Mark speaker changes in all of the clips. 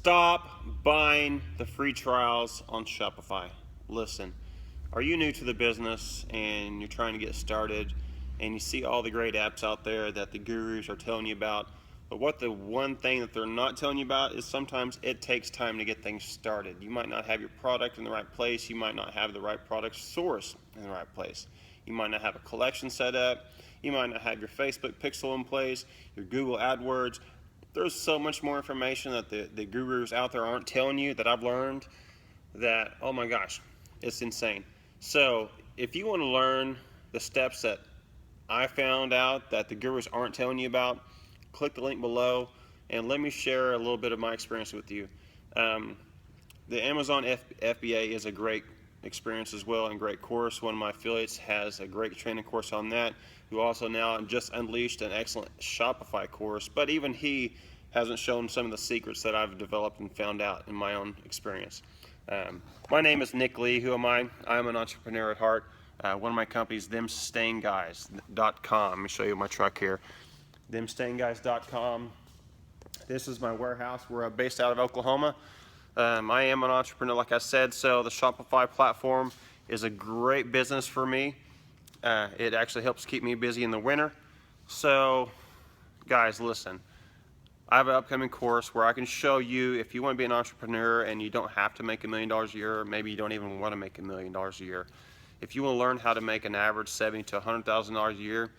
Speaker 1: Stop buying the free trials on Shopify. Listen, are you new to the business and you're trying to get started and you see all the great apps out there that the gurus are telling you about, but what the one thing that they're not telling you about is sometimes it takes time to get things started. You might not have your product in the right place. You might not have the right product source in the right place. You might not have a collection set up. You might not have your Facebook pixel in place, your Google AdWords. There's so much more information that the gurus out there aren't telling you that I've learned that, oh my gosh, it's insane. So if you want to learn the steps that I found out that the gurus aren't telling you about, click the link below and let me share a little bit of my experience with you. The Amazon FBA is a great experience as well and great course. One of my affiliates has a great training course on that, who also now just unleashed an excellent Shopify course, but even he hasn't shown some of the secrets that I've developed and found out in my own experience. My name is Nick Lee. Who am I? I'm an entrepreneur at heart. One of my companies, themstainguys.com. Let me show you my truck here. themstainguys.com. This is my warehouse. We're based out of Oklahoma. I am an entrepreneur, like I said, so the Shopify platform is a great business for me. It actually helps keep me busy in the winter. So, guys, listen. I have an upcoming course where I can show you, if you want to be an entrepreneur and you don't have to make $1 million a year, or maybe you don't even want to make $1 million a year. If you want to learn how to make an average $70,000 to $100,000 a year,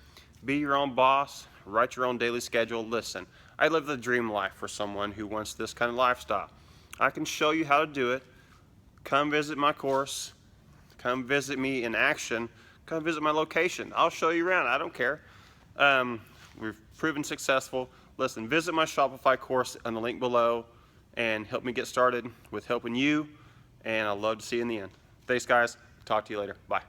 Speaker 1: be your own boss, write your own daily schedule. Listen, I live the dream life for someone who wants this kind of lifestyle. I can show you how to do it. Come visit my course. Come visit me in action. Come visit my location. I'll show you around. I don't care. We've proven successful. Listen, visit my Shopify course on the link below and help me get started with helping you. And I'd love to see you in the end. Thanks, guys. Talk to you later. Bye.